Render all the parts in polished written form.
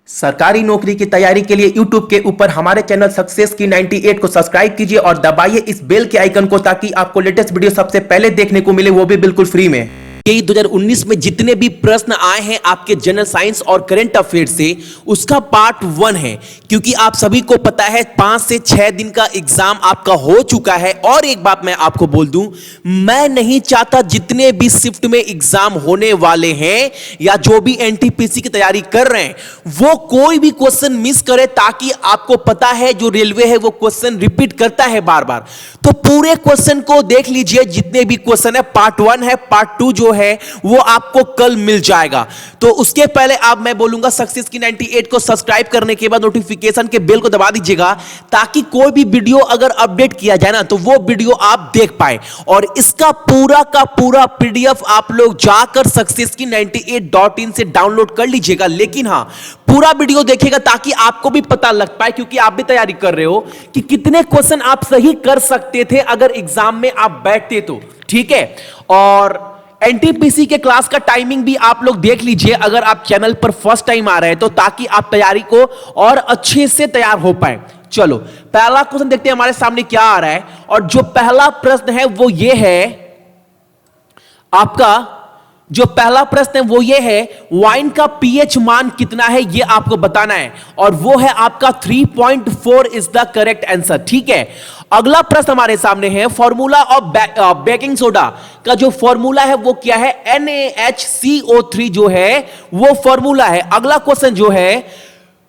सरकारी नौकरी की तैयारी के लिए YouTube के ऊपर हमारे चैनल सक्सेस की 98 को सब्सक्राइब कीजिए और दबाइए इस बेल के आइकन को ताकि आपको लेटेस्ट वीडियो सबसे पहले देखने को मिले, वो भी बिल्कुल फ्री में। यही 2019 में जितने भी प्रश्न आए हैं आपके जनरल साइंस और करंट अफेयर से, उसका पार्ट 1 है। क्योंकि आप सभी को पता है 5 से 6 दिन का एग्जाम आपका हो चुका है। और एक बात मैं आपको बोल दूं, मैं नहीं चाहता जितने भी शिफ्ट में एग्जाम होने वाले हैं या जो भी एनटीपीसी की तैयारी कर रहे हैं वो कोई भी क्वेश्चन मिस करे, ताकि आपको पता है जो रेलवे है वो क्वेश्चन रिपीट करता है बार बार। तो पूरे क्वेश्चन को देख लीजिए, जितने भी क्वेश्चन है। पार्ट 1 है, पार्ट 2 जो है वो आपको कल मिल जाएगा। तो उसके पहले अब मैं बोलूंगा सक्सेस की 98 को सब्सक्राइब करने के बाद नोटिफिकेशन के बेल को दबा दीजिएगा, ताकि कोई भी वीडियो अगर अपडेट किया जाए ना तो वो वीडियो आप देख पाए। और इसका पूरा का पूरा पीडीएफ आप लोग जाकर सक्सेस की 98.in से डाउनलोड कर लीजिएगा। लेकिन हां, पूरा वीडियो देखिएगा ताकि आपको भी पता लग पाए, क्योंकि आप भी तैयारी कर रहे हो, कि कितने क्वेश्चन आप सही कर सकते थे अगर एग्जाम में आप बैठते तो। ठीक है, और एनटीपीसी के क्लास का टाइमिंग भी आप लोग देख लीजिए अगर आप चैनल पर फर्स्ट टाइम आ रहे हैं तो, ताकि आप तैयारी को और अच्छे से तैयार हो पाए। चलो पहला क्वेश्चन देखते हैं हमारे सामने क्या आ रहा है। और जो पहला प्रश्न है वो ये है आपका, जो पहला प्रश्न है वो ये है, वाइन का पीएच मान कितना है ये आपको बताना है। और वो है आपका 3.4 इज द करेक्ट आंसर। ठीक है, अगला प्रश्न हमारे सामने है, फॉर्मूला ऑफ बेकिंग सोडा का जो फॉर्मूला है वो क्या है, NaHCO3 जो है वो फॉर्मूला है। अगला क्वेश्चन जो है,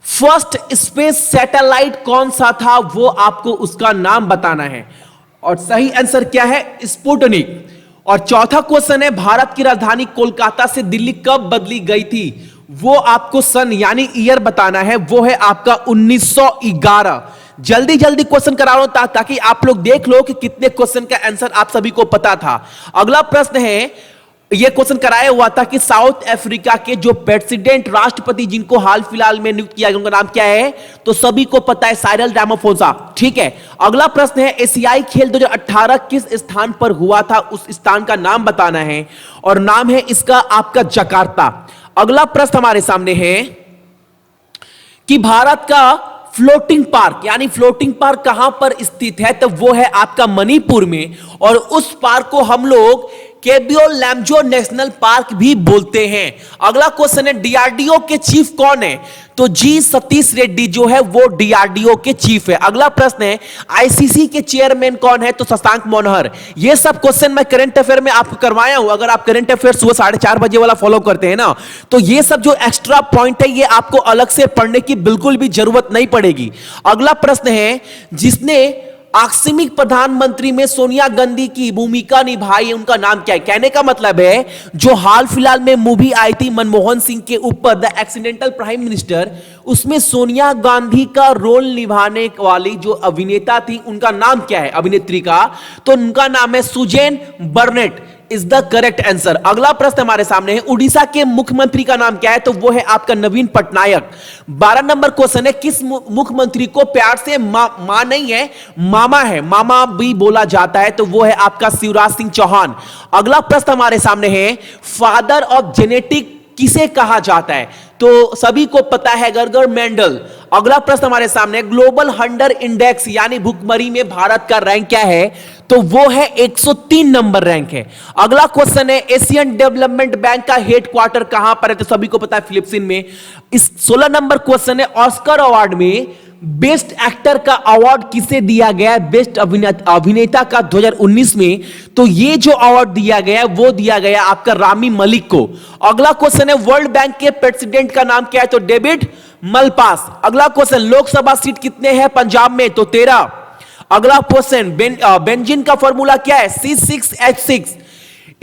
फर्स्ट स्पेस सैटेलाइट कौन सा था, वो आपको उसका नाम बताना है। और सही आंसर क्या है, स्पुतनिक। और चौथा क्वेश्चन है, भारत की राजधानी कोलकाता से दिल्ली कब बदली गई थी, वो आपको सन यानी ईयर बताना है। वो है आपका 1911। जल्दी जल्दी क्वेश्चन करा रहा हूं ताकि आप लोग देख लो कि कितने क्वेश्चन का आंसर आप सभी को पता था। अगला प्रश्न है, यह क्वेश्चन कराया हुआ था कि साउथ अफ्रीका के जो प्रेसिडेंट राष्ट्रपति जिनको हाल फिलहाल में नियुक्त किया गया उनका नाम क्या है, तो सभी को पता है, साइरल रामाफोसा। ठीक है, अगला प्रश्न है, एशियाई खेल 2018 किस स्थान पर हुआ था, उस स्थान का नाम बताना है। और नाम है इसका आपका जकार्ता। अगला प्रश्न हमारे सामने है कि भारत का फ्लोटिंग पार्क यानी फ्लोटिंग पार्क कहां पर स्थित है, तो वो है आपका मणिपुर में। और उस पार्क को हम लोग केबियो लैम्जो नेशनल पार्क भी बोलते हैं। अगला क्वेश्चन है, डीआरडीओ के चीफ कौन है, तो जी सतीश रेड्डी जो है वो डीआरडीओ के चीफ है। अगला प्रश्न है, आईसीसी के चेयरमैन कौन है, तो शशांक मनोहर। ये सब क्वेश्चन मैं करंट अफेयर में आपको करवाया हूं। अगर आप करंट अफेयर सुबह 4:30 बजे वाला फॉलो करते हैं ना, तो ये सब जो एक्स्ट्रा पॉइंट है ये आपको अलग से पढ़ने की बिल्कुल भी जरूरत नहीं पड़ेगी। अगला प्रश्न है, जिसने आकस्मिक प्रधानमंत्री में सोनिया गांधी की भूमिका निभाई है, उनका नाम क्या है। कहने का मतलब है, जो हाल फिलहाल में मूवी आई थी मनमोहन सिंह के ऊपर, द एक्सीडेंटल प्राइम मिनिस्टर, उसमें सोनिया गांधी का रोल निभाने वाली जो अभिनेता थी उनका नाम क्या है, अभिनेत्री का, तो उनका नाम है Suzanne Burnett is the correct answer. अगला प्रश्न हमारे सामने है, उड़ीसा के मुख्यमंत्री का नाम क्या है, तो वो है आपका नवीन पटनायक। 12 नंबर क्वेश्चन है, किस मुख्यमंत्री को प्यार से मां नहीं है मामा है, मामा भी बोला जाता है, तो वो है आपका शिवराज सिंह चौहान। अगला प्रश्न हमारे सामने है, फादर ऑफ जेनेटिक किसे कहा जाता है, तो सभी को पता है, गर्गर मेंडल। अगला प्रश्न हमारे सामने, ग्लोबल हंगर इंडेक्स यानी भुखमरी में भारत का रैंक क्या है, तो वो है 103 नंबर रैंक है। अगला क्वेश्चन है, एशियन डेवलपमेंट बैंक का हेडक्वार्टर कहां पर है, तो सभी को पता है फिलिपींस में। इस 16 नंबर क्वेश्चन है, ऑस्कर अवार्ड में बेस्ट एक्टर का अवार्ड किसे दिया गया, बेस्ट अभिनेता का 2019 में, तो ये जो अवार्ड दिया गया वो दिया गया आपका रामी मलिक को। अगला क्वेश्चन है, वर्ल्ड बैंक के प्रेसिडेंट का नाम क्या है, तो डेविड मलपास। अगला क्वेश्चन, लोकसभा सीट कितने हैं पंजाब में, तो 13। अगला क्वेश्चन, बेंजीन का फॉर्मूला क्या है, C6H6।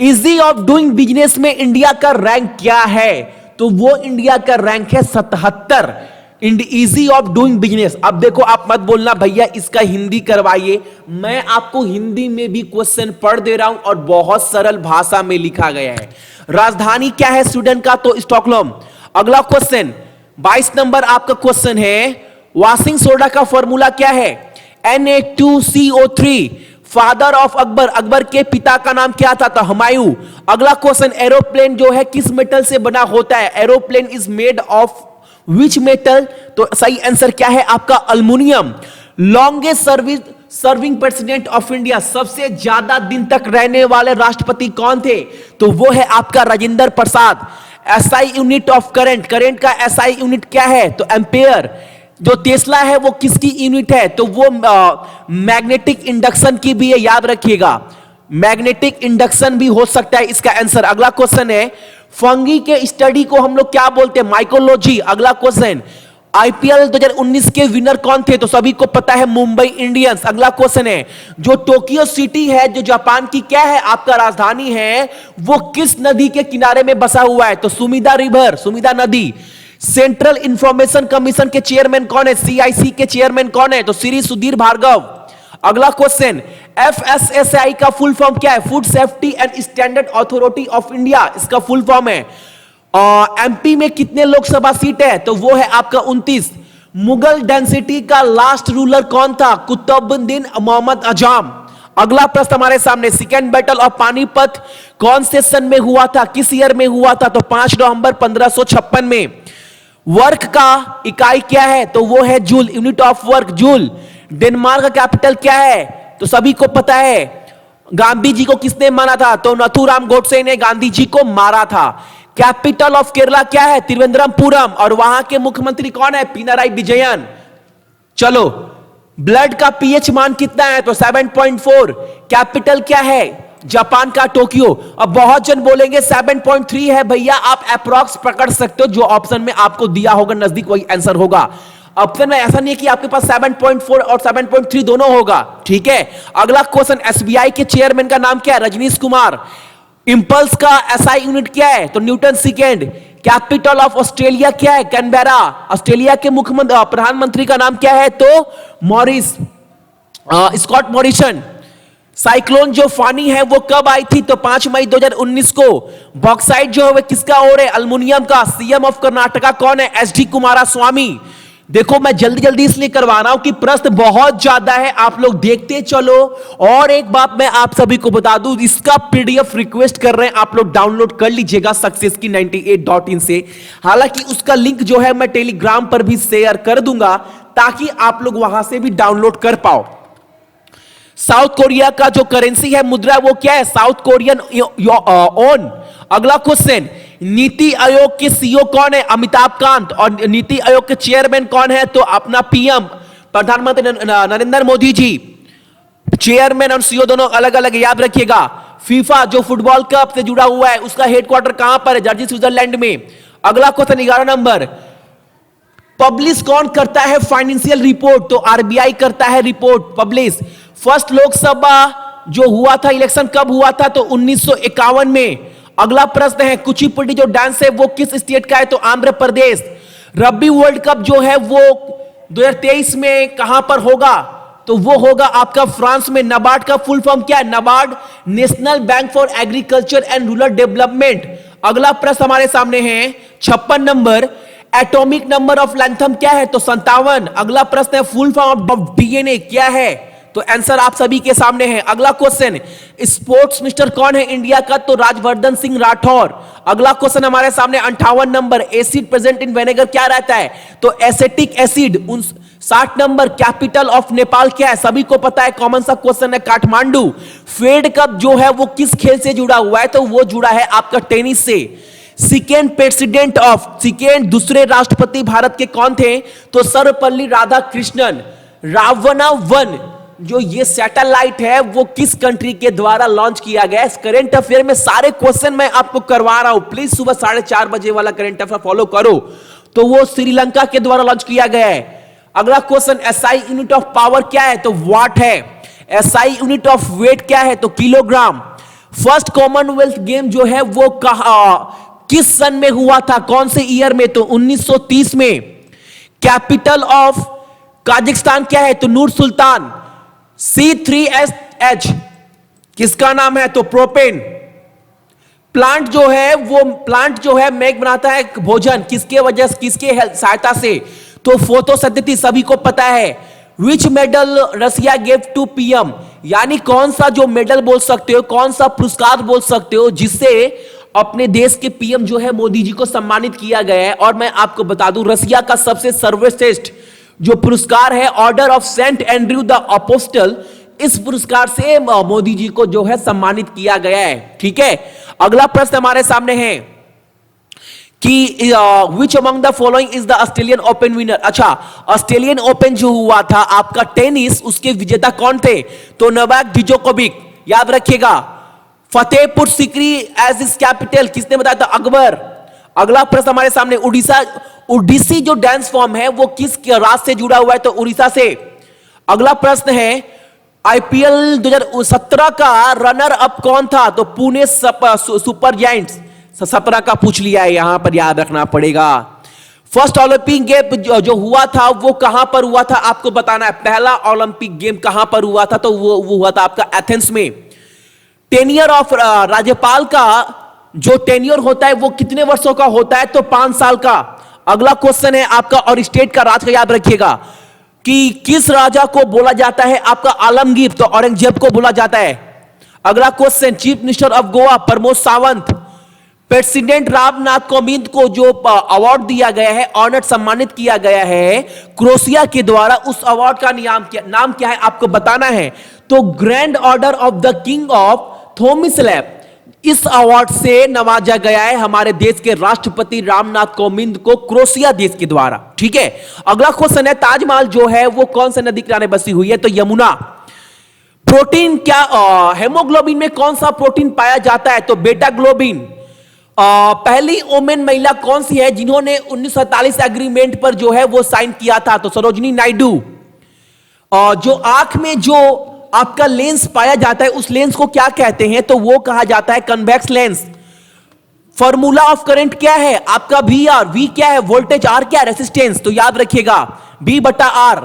Easy of doing business में इंडिया का रैंक क्या है, तो वो इंडिया का रैंक है 77। Easy of doing business. अब देखो, आप मत बोलना भैया इसका हिंदी करवाइए, मैं आपको हिंदी में भी क्वेश्चन पढ़ दे रहा हूं और बहुत सरल भाषा में लिखा गया है। राजधानी क्या है स्वीडन का, तो स्टॉकहोम। अगला क्वेश्चन 22 नंबर आपका क्वेश्चन है, वॉशिंग सोडा का फॉर्मूला क्या है, Na2CO3। Father of Akbar, Akbar के पिता का नाम क्या था, तो हुमायूं। अगला क्वेश्चन, एरोप्लेन जो है किस मेटल से बना होता है, aeroplane is made of which metal, तो सही आंसर क्या है आपका aluminium. Longest serving president of India, सबसे ज्यादा दिन तक रहने वाले राष्ट्रपति कौन थे, तो वो है आपका Rajendra Prasad. SI unit of current, current का एसआई यूनिट क्या है, तो एम्पेयर। जो टेस्ला है वो किसकी यूनिट है, तो वो मैग्नेटिक इंडक्शन की भी है, याद रखिएगा, मैग्नेटिक इंडक्शन भी हो सकता है इसका आंसर। अगला क्वेश्चन है, फंगी के स्टडी को हम लोग क्या बोलते हैं, माइकोलॉजी। अगला क्वेश्चन, आईपीएल 2019 के विनर कौन थे, तो सभी को पता है मुंबई इंडियंस। अगला क्वेश्चन है, जो टोक्यो सिटी है जो जापान की क्या है आपका राजधानी है, वो किस नदी के किनारे में बसा हुआ है, तो सुमिदा रिवर, सुमिदा नदी। सेंट्रल इंफॉर्मेशन कमीशन के चेयरमैन कौन है, सीआईसी के चेयरमैन कौन है, तो श्री सुधीर भार्गव। अगला क्वेश्चन, एफएसएसआई का फुल फॉर्म क्या है, food safety and standard authority of India, इसका फुल फॉर्म है। एमपी में कितने लोकसभा सीट है, तो वो है आपका 29। मुगल डेंसिटी का लास्ट रूलर कौन था, कुतुबुद्दीन मोहम्मद आजम। अगला प्रश्न हमारे सामने, सेकेंड बैटल ऑफ पानीपत कौन से सन में हुआ था, किस ईयर में हुआ था, तो 5 नवंबर 1556 में। वर्क का इकाई क्या है, तो वो है joule, unit of work joule. Denmark का कैपिटल क्या है, तो सभी को पता है। गांधी जी को किसने मारा था, तो नथुराम गोडसे ने गांधी जी को मारा था। कैपिटल ऑफ केरला क्या है, तिरुवनंतपुरम, और वहां के मुख्यमंत्री कौन है, पिनाराई विजयन। चलो, ब्लड का पीएच मान कितना है, तो 7.4। कैपिटल क्या है, जापान का टोक्यो। अब बहुत जन बोलेंगे 7.3 है भैया, आप अप्रॉक्स पकड़ सकते हो, जो ऑप्शन में आपको दिया होगा नजदीक वही आंसर होगा। ऑप्शन में ऐसा नहीं है कि आपके पास 7.4 और 7.3 दोनों होगा, ठीक है। अगला क्वेश्चन, एसबीआई के चेयरमैन का नाम क्या है, रजनीश कुमार। इंपल्स का एसआई यूनिट क्या है, तो Newton second. Capital of Australia क्या है, कैनबेरा। ऑस्ट्रेलिया के मुख्यमंत्री प्रधानमंत्री का नाम क्या है, तो मॉरिस, स्कॉट मॉरिसन। साइक्लोन जो फानी है वो कब आई थी, तो 5 मई 2019 को। बॉक्साइट जो है वो किसका और है, अल्युमिनियम का। सीएम ऑफ कर्नाटका कौन है, एचडी कुमारस्वामी। देखो मैं जल्दी जल्दी इसलिए करवा रहा हूं कि प्रश्न बहुत ज्यादा है, आप लोग देखते चलो। और एक बात मैं आप सभी को बता दूं, इसका पीडीएफ रिक्वेस्ट कर रहे हैं आप लोग, डाउनलोड कर लीजिएगा सक्सेस की 98.in से। हालांकि उसका लिंक जो है मैं टेलीग्राम पर भी शेयर कर दूंगा, ताकि आप लोग वहां से भी डाउनलोड कर पाओ। साउथ कोरिया का जो करेंसी है, मुद्रा, वो क्या है, साउथ कोरियन ओन। अगला क्वेश्चन, नीति आयोग के सीईओ कौन है, अमिताभ कांत। और नीति आयोग के चेयरमैन कौन है, तो अपना पीएम प्रधानमंत्री नरेंद्र मोदी जी। चेयरमैन और सीईओ दोनों अलग अलग, याद रखिएगा। फीफा जो फुटबॉल कप से जुड़ा हुआ है, उसका हेडक्वार्टर कहां पर है, जर्सी स्विट्जरलैंड में। अगला क्वेश्चन 11 नंबर, पब्लिश कौन करता है फाइनेंशियल रिपोर्ट, तो आरबीआई करता है रिपोर्ट पब्लिश। फर्स्ट लोकसभा जो हुआ था, इलेक्शन कब हुआ था, तो 1951 में। अगला प्रश्न है, कुचिपुड़ी जो डांस है वो किस स्टेट का है, तो Andhra Pradesh. Rugby world cup जो है वो 2023 में कहां पर होगा, तो वो होगा आपका फ्रांस में। नाबार्ड का फुल फॉर्म क्या है, NABARD, national bank for agriculture and rural development. अगला प्रश्न हमारे सामने है 56 नंबर, एटॉमिक नंबर ऑफ लैंथम क्या है, तो 57। अगला प्रश्न है, फुल फॉर्म ऑफ डीएनए क्या है, तो आंसर आप सभी के सामने है। अगला क्वेश्चन, स्पोर्ट्स मिनिस्टर कौन है इंडिया का, तो राजवर्धन सिंह राठौर। अगला क्वेश्चन हमारे सामने 58 number, acid present in vinegar क्या रहता है, तो acetic acid. 60 number, capital of Nepal क्या है, सभी को पता है, कॉमन सा क्वेश्चन है, काठमांडू। फेड कप जो है वो किस खेल से जुड़ा हुआ है, तो वो जुड़ा है आपका टेनिस से। सेकेंड प्रेसिडेंट ऑफ, सेकेंड दूसरे राष्ट्रपति भारत के कौन थे, तो सर्वपल्ली राधाकृष्णन। रावणा 1 जो ये सैटेलाइट है वो किस कंट्री के द्वारा लॉन्च किया गया है। करंट अफेयर में सारे क्वेश्चन मैं आपको करवा रहा हूं, प्लीज सुबह 4:30 बजे वाला करंट अफेयर फॉलो करो। तो वो श्रीलंका के द्वारा लॉन्च किया गया है। अगला question, SI unit of power क्या है, तो वाट है। एसआई यूनिट ऑफ वेट क्या है, तो किलोग्राम। फर्स्ट कॉमनवेल्थ गेम जो है वो किस सन में हुआ था, कौन से ईयर में, तो 1930 में। कैपिटल ऑफ काजाकिस्तान क्या है, तो नूर सुल्तान। C3H किसका नाम है, तो प्रोपेन। प्लांट जो है मेघ बनाता है भोजन, किसके वजह से, किसके सहायता से, तो फोटोसिंथेसिस, सभी को पता है। Which medal Russia gave to PM, यानी कौन सा जो मेडल बोल सकते हो, कौन सा पुरस्कार बोल सकते हो जिससे अपने देश के पीएम जो है मोदी जी को सम्मानित किया गया है। और मैं आपको बता दूं, रसिया का सबसे सर्वश्रेष्ठ जो पुरस्कार है order of Saint Andrew the apostle, इस पुरस्कार से मोदी जी को जो है सम्मानित किया गया है। ठीक है, अगला प्रश्न हमारे सामने है कि which among the following is the Australian open winner. अच्छा, ऑस्ट्रेलियन ओपन जो हुआ था आपका टेनिस, उसके विजेता कौन थे? तो नोवाक जोकोविक, याद रखिएगा। Fatehpur Sikri as is capital, किसने बताया था? अकबर। अगला प्रश्न हमारे सामने, उड़ीसी जो डांस फॉर्म है वो किस राज्य से जुड़ा हुआ है? तो उड़ीसा से। अगला प्रश्न है, आईपीएल 2017 का रनर अप कौन था? तो पुणे सुपर जायंट्स। सपरा का पूछ लिया है, यहां पर याद रखना पड़ेगा। फर्स्ट ओलंपिक गेम जो हुआ था वो कहां पर हुआ था? आपको बताना है। पहला ओलंपिक गेम कहां पर हुआ था? तो वो हुआ था आपका एथेंस में। टेन्योर ऑफ राज्यपाल का जो टेन्योर होता है वो कितने वर्षों का होता है? तो 5 साल का। अगला क्वेश्चन है आपका, और स्टेट का राज का याद रखिएगा कि किस राजा को बोला जाता है आपका आलमगीर? तो औरंगजेब को बोला जाता है। अगला question, chief minister of Goa Pramod Sawant, president Ramnath Kovind को जो अवार्ड दिया गया है, ऑनर सम्मानित किया गया है क्रोएशिया के द्वारा, उस अवार्ड का नाम क्या है आपको बताना है। तो grand order of the king of Tomislav, इस अवार्ड से नवाजा गया है हमारे देश के राष्ट्रपति रामनाथ कोविंद को क्रोएशिया देश के द्वारा। ठीक है, अगला क्वेश्चन है, ताजमहल जो है वो कौन से नदी किनारे बसी हुई है? तो यमुना। प्रोटीन क्या, हेमोग्लोबिन में कौन सा प्रोटीन पाया जाता है? तो बेटा ग्लोबिन। पहली ओमेन महिला कौन सी है जिन्होंने 1947 एग्रीमेंट पर जो है वो साइन किया था? तो सरोजिनी नायडू। जो आंख में जो आपका लेंस पाया जाता है उस लेंस को क्या कहते हैं? तो वो कहा जाता है convex lens. Formula of current क्या है आपका? V R. वी क्या है? वोल्टेज। आर क्या? रेसिस्टेंस। तो याद रखिएगा V/R।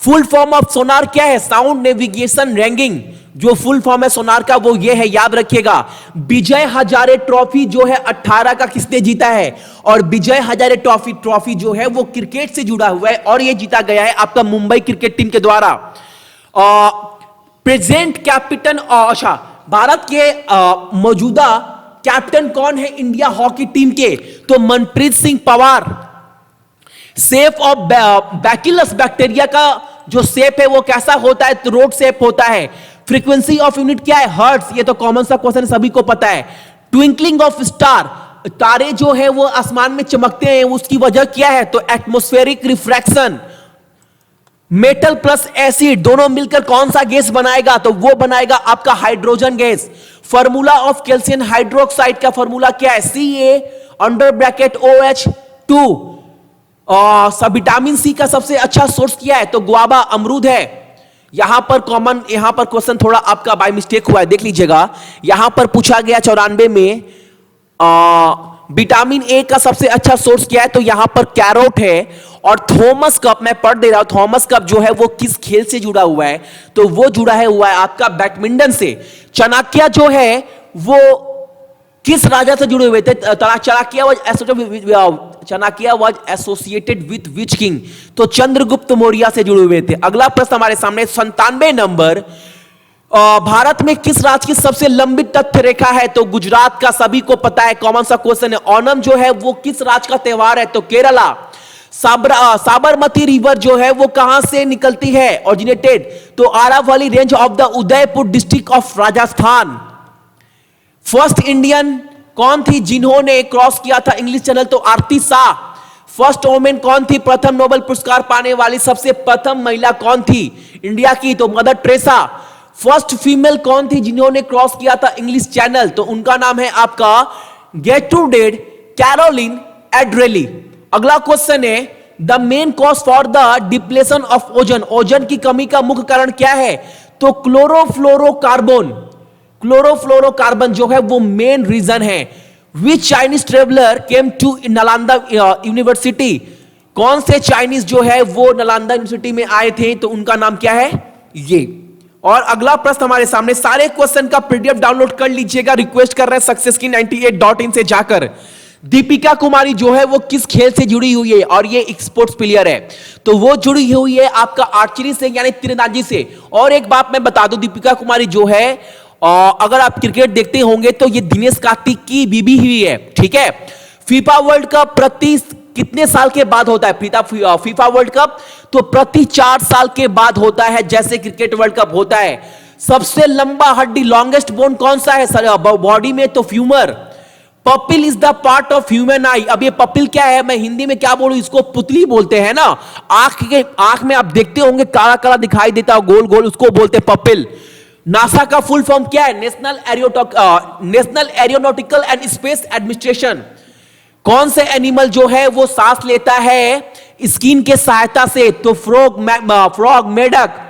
फुल फॉर्म ऑफ सोनार क्या है? Sound navigation ragging. जो फुल फॉर्म है सोनार का वो ये है, याद रखिएगा। विजय हजारे ट्रॉफी जो है 18 का किसने जीता है? और विजय हजारे ट्रॉफी जो है वो क्रिकेट से जुड़ा हुआ है और ये जीता गया है आपका मुंबई क्रिकेट टीम के द्वारा। प्रेजेंट कैप्टन, अच्छा, भारत के मौजूदा कैप्टन कौन है इंडिया हॉकी टीम के? तो Manpreet Singh Pawar. Shape of bacillus bacteria का जो शेप है वो कैसा होता है? तो रोड शेप होता है। फ्रीक्वेंसी ऑफ यूनिट क्या है? हर्ट्ज। ये तो कॉमन सा क्वेश्चन सभी को पता है। ट्विंकलिंग ऑफ स्टार, तारे जो है वो आसमान में चमकते हैं, उसकी वजह क्या है? तो atmospheric refraction. Metal plus acid दोनों मिलकर कौन सा गैस बनाएगा? तो वो बनाएगा आपका hydrogen gas. Formula of calcium hydroxide का फॉर्मूला क्या है? CaOH2। विटामिन सी का सबसे अच्छा सोर्स क्या है? तो गुआवा, अमरूद है। यहां पर क्वेश्चन थोड़ा आपका बाय मिस्टेक हुआ है, देख लीजिएगा। यहां पर पूछा गया 94 में विटामिन ए का सबसे अच्छा सोर्स क्या है? तो यहां पर कैरोट है। और थॉमस कप, मैं पढ़ दे रहा हूं, थॉमस कप जो है वो किस खेल से जुड़ा हुआ है? तो वो जुड़ा हुआ है आपका बैडमिंटन से। चाणक्य जो है वो किस राजा से जुड़े हुए थे? Chanakya was associated with which king? तो चंद्रगुप्त मौर्य से जुड़े हुए थे। अगला प्रश्न हमारे सामने 97 नंबर, भारत में किस राज्य की सबसे लंबी तथ्य रेखा है? तो गुजरात का, सभी को पता है, कॉमन सा क्वेश्चन है। ओणम जो है वो किस राज्य का त्योहार है? तो केरला। साबरमती रिवर जो है वो कहां से निकलती है? ओरिजिनेटेड। तो Aravalli range of the Udaipur district of Rajasthan. First Indian कौन थी जिन्होंने क्रॉस किया था इंग्लिश चैनल? तो आरती शाह। फर्स्ट वोमेन कौन थी प्रथम नोबेल पुरस्कार पाने वाली? सबसे प्रथम महिला कौन थी इंडिया की? तो मदर टेरेसा। फर्स्ट फीमेल कौन थी जिन्होंने क्रॉस किया था इंग्लिश चैनल? तो उनका नाम है आपका गेर्ट्रूडेड कैरोलिन एड्रेली। अगला क्वेश्चन है, the main cause for the depletion of ozone, ozone की कमी का मुख्य कारण क्या है? तो क्लोरोफ्लोरोकार्बन जो है वो मेन रीजन है। Which Chinese traveller came to Nalanda university? कौन से चाइनीज जो है वो नालंदा यूनिवर्सिटी में आए थे? तो उनका नाम क्या है? ये। और अगला प्रश्न हमारे सामने, सारे क्वेश्चन का पीडीएफ डाउनलोड कर लीजिएगा, रिक्वेस्ट कर रहे हैं सक्सेस की 98.in से जाकर। दीपिका कुमारी जो है वो किस खेल से जुड़ी हुई है? और ये एक स्पोर्ट्स प्लेयर है, तो वो जुड़ी हुई है आपका आर्चरी से, यानी तीरंदाजी से। और एक बात मैं बता दूं, दीपिका कुमारी जो है अगर आप क्रिकेट देखते होंगे तो ये दिनेश कार्तिक की बीबी हुई है, ठीक है। फीफा वर्ल्ड कप प्रति कितने साल के बाद होता है? फीफा वर्ल्ड कप तो प्रति 4 साल के बाद होता है, जैसे क्रिकेट वर्ल्ड कप होता है। सबसे लंबा हड्डी, लॉन्गेस्ट बोन कौन सा है बॉडी में? तो femur. Pupil is the part of human आई। अब ये पपिल क्या है, मैं हिंदी में क्या बोलूं, इसको पुतली बोलते हैं ना। आंख में आप देखते होंगे काला काला दिखाई देता है, गोल गोल, उसको बोलते हैं पपिल। नासा का फुल फॉर्म क्या है? National aeronautical and space administration. कौन से एनिमल जो है वो सांस लेता है स्किन के सहायता से? तो फ्रॉग, मेढक।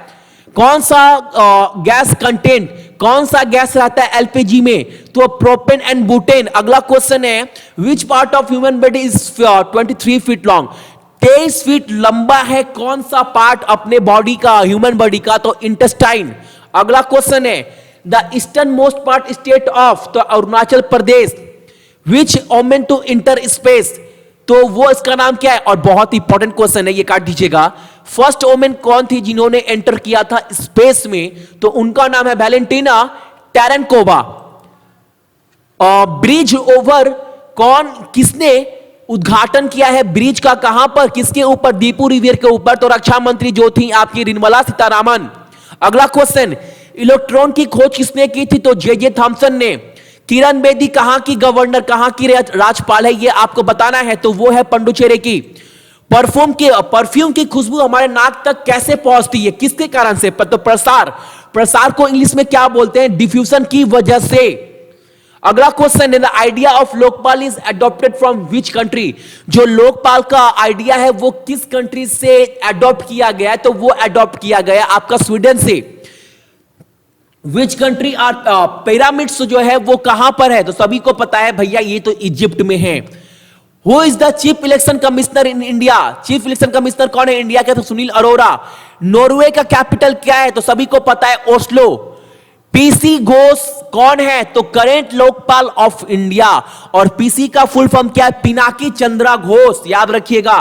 कौन सा गैस कंटेंट, कौन सा गैस रहता है एलपीजी में? तो प्रोपेन एंड बुटेन। अगला क्वेश्चन है, which part of human body is 23 feet long? 23 feet लंबा है कौन सा पार्ट अपने बॉडी का, ह्यूमन बॉडी का? तो इंटेस्टाइन। अगला क्वेश्चन है, the eastern most part state of, तो अरुणाचल प्रदेश। विच ओमेन टू इंटर स्पेस, तो वो इसका नाम क्या है? और बहुत इंपॉर्टेंट क्वेश्चन है, ये काट दीजिएगा। फर्स्ट ओमेन कौन थी जिन्होंने एंटर किया था स्पेस में? तो उनका नाम है वैलेंटीना टेरेनकोवा। ब्रिज ओवर किसने उद्घाटन किया है ब्रिज का? कहां पर, किसके ऊपर? दीपू रिवर के ऊपर। तो रक्षा मंत्री जो थी आपकी निर्मला सीतारामन। अगला क्वेश्चन, इलेक्ट्रॉन की खोज किसने की थी? तो जे थॉमसन ने। किरण बेदी कहां की गवर्नर, कहां की राज्यपाल है, ये आपको बताना है। तो वो है पंडुचेरी की। परफ्यूम की खुशबू हमारे नाक तक कैसे पहुंचती है, किसके कारण से? तो प्रसार को इंग्लिश में क्या बोलते हैं? डिफ्यूजन की वजह से। अगला क्वेश्चन है, the idea of Lokpal is adopted from which country? जो लोकपाल का आइडिया है वो किस कंट्री से एडॉप्ट किया गया है? तो वो एडॉप्ट किया गया आपका स्वीडन से। विच कंट्री आर पिरामिड्स जो है वो कहां पर है? तो सभी को पता है भैया, ये तो इजिप्ट में है। Who is the chief election commissioner in India? Chief election commissioner कौन है इंडिया के? तो सुनील अरोड़ा। नॉर्वे का कैपिटल क्या है? तो सभी को पता है ओस्लो। पीसी घोष कौन है? तो करेंट लोकपाल ऑफ इंडिया। और पीसी का फुल फॉर्म क्या है? पिनाकी चंद्रा घोष। याद रखिएगा,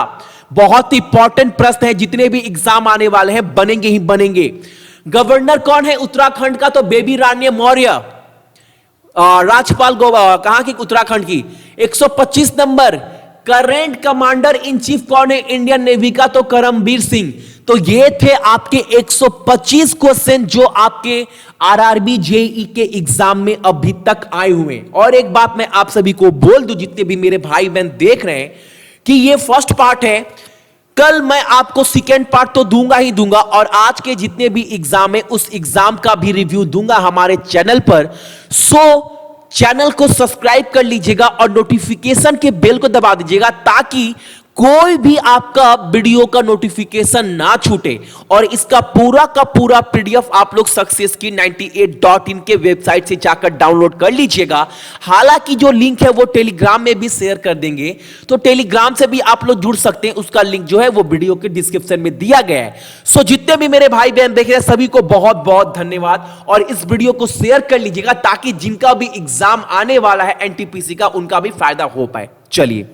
बहुत इंपॉर्टेंट प्रश्न है, जितने भी एग्जाम आने वाले हैं बनेंगे ही बनेंगे। गवर्नर कौन है उत्तराखंड का? तो बेबी रानी मौर्य। राज्यपाल कहां की? उत्तराखंड की। 125 number, current commander in chief कौन है इंडियन नेवी का? तो करमबीर सिंह। तो ये थे आपके 125 क्वेश्चन जो आपके आरआरबी जेई के एग्जाम में अभी तक आए हुए हैं। और एक बात मैं आप सभी को बोल दूं, जितने भी मेरे भाई बहन देख रहे हैं, कि ये फर्स्ट पार्ट है। कल मैं आपको सेकेंड पार्ट तो दूंगा ही दूंगा, और आज के जितने भी एग्जाम है उस एग्जाम का भी रिव्यू दूंगा हमारे चैनल पर। सो चैनल को सब्सक्राइब कर लीजिएगा और नोटिफिकेशन के बेल को दबा दीजिएगा, ताकि कोई भी आपका वीडियो का नोटिफिकेशन ना छूटे। और इसका पूरा का पूरा पीडीएफ आप लोग सक्सेस की 98.in के वेबसाइट से जाकर डाउनलोड कर लीजिएगा। हालांकि जो लिंक है वो टेलीग्राम में भी शेयर कर देंगे, तो टेलीग्राम से भी आप लोग जुड़ सकते हैं। उसका लिंक जो है वो वीडियो के डिस्क्रिप्शन में दिया गया है। सो जितने भी मेरे भाई बहन देख रहे हैं सभी को बहुत बहुत धन्यवाद, और इस वीडियो को शेयर कर लीजिएगा, ताकि जिनका भी एग्जाम आने वाला है एनटीपीसी का, उनका भी फायदा हो पाए। चलिए।